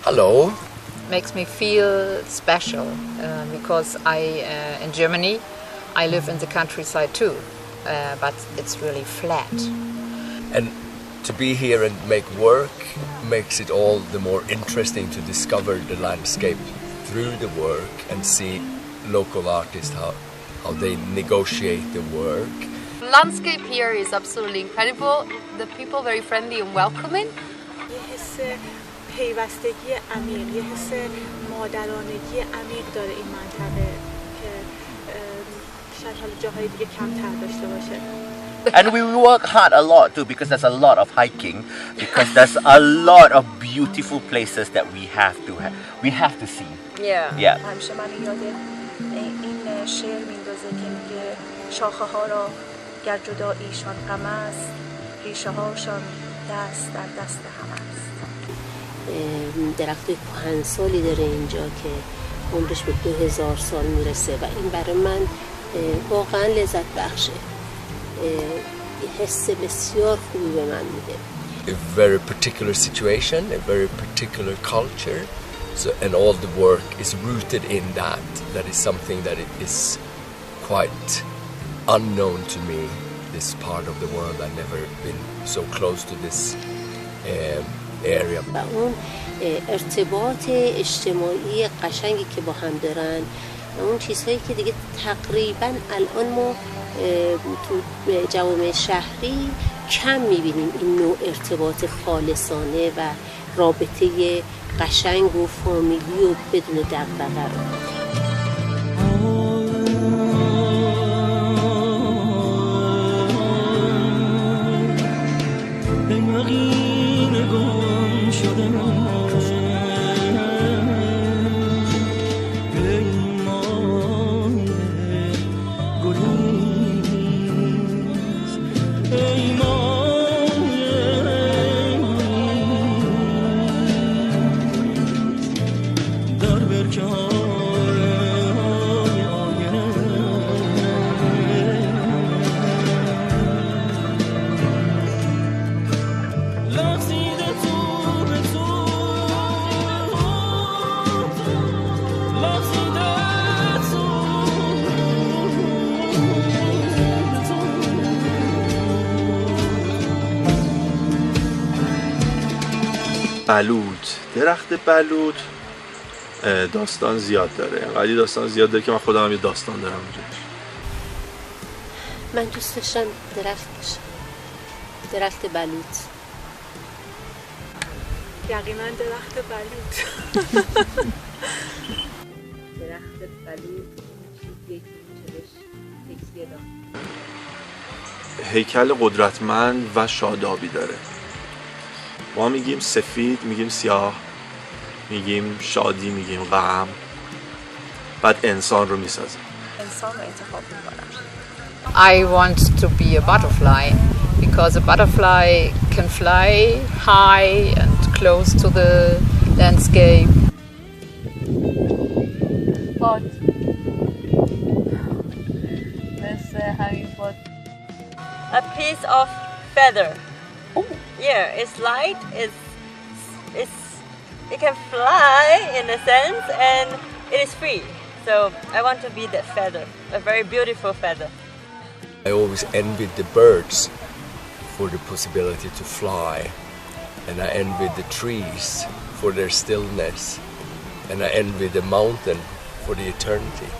Hello. Makes me feel special because in Germany, I live in the countryside too, but it's really flat. And to be here and make work makes it all the more interesting to discover the landscape through the work and see local artists how they negotiate the work. The landscape here is absolutely incredible. The people are very friendly and welcoming. پیوستگی عمیق، یه حس مادرانگی عمیق داره این منطقه که شاید حالا جاهای دیگه کمتر داشته باشه. And we work hard a lot too because there's a lot of hiking, because there's a lot of beautiful places that we have to see. Yeah. همیشه من یاد این شعر میندازه که میگه شاخه ها را گر جداییشان غم است، ریشه هاشان دست در دست هم است. درخت کهنسالی داره اینجا که عمرش به 2000 سال میرسه و این برای من واقعا لذت بخشه. حس بسیار خوبی به من میده. A very particular situation, a very particular culture, and all the work is rooted in that. That is something that is quite unknown to me. This part of the world, I've never been so close to this area. و اون ارتباط اجتماعی قشنگی که با هم دارن و اون چیزهایی که دیگه تقریبا الان ما تو جوامع شهری کم میبینیم، این نوع ارتباط خالصانه و رابطه قشنگ و فامیلی و بدون دغدغه رو. بلوط، درخت بلوط داستان زیاد داره. انقدر داستان زیاد داره که من خودم هم یه داستان دارم اونجاش. من دوست داشتم درخت باشم، درخت بلوط. یقینا درخت بلوط. درخت بلوط چیزی که میشه بهش تکیه داد. هیکل قدرتمند و شادابی داره. ما میگیم سفید، میگیم سیاه، میگیم شادی، میگیم غم، بعد انسان رو میسازه. انسان رو انتخاب میکنم. I want to be a butterfly because a butterfly can fly high and close to the landscape. But let's hummingbird. A piece of feather. Oh. Yeah, it's light. It can fly in a sense, and it is free. So I want to be that feather, a very beautiful feather. I always envied the birds for the possibility to fly, and I envied the trees for their stillness, and I envied the mountain for the eternity.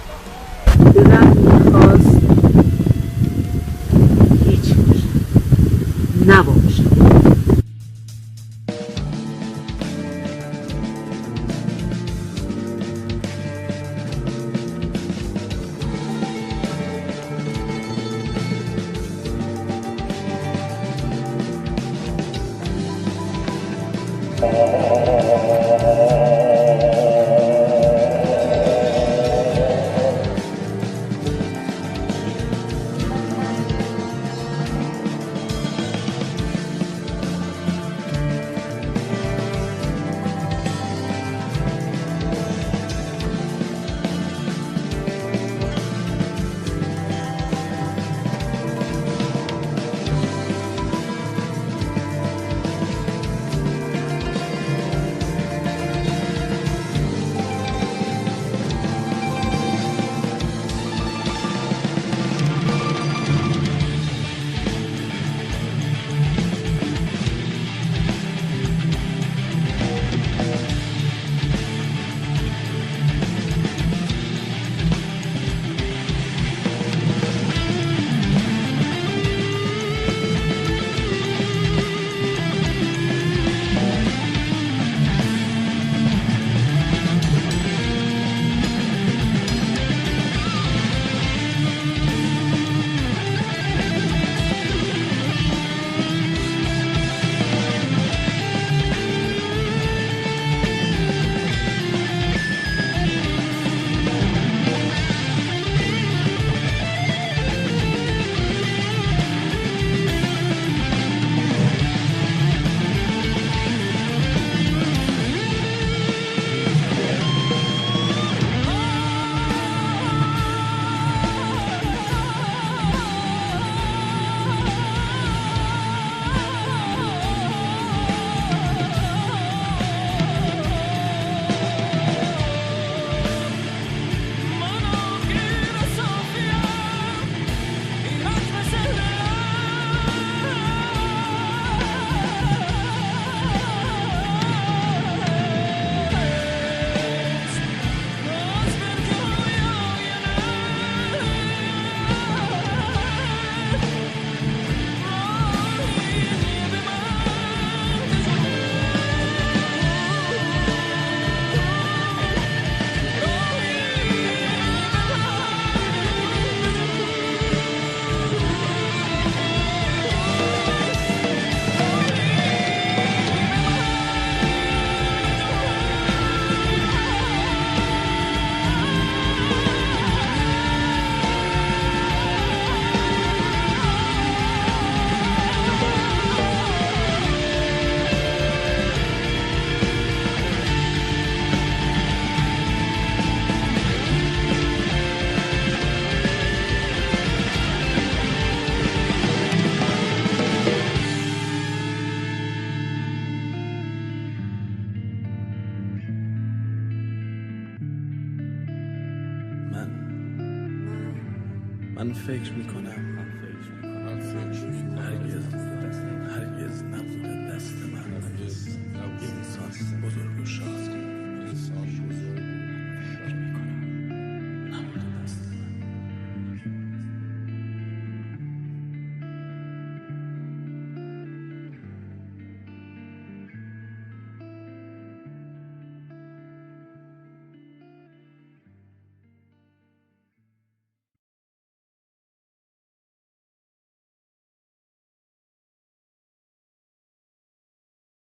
من فکر میکنم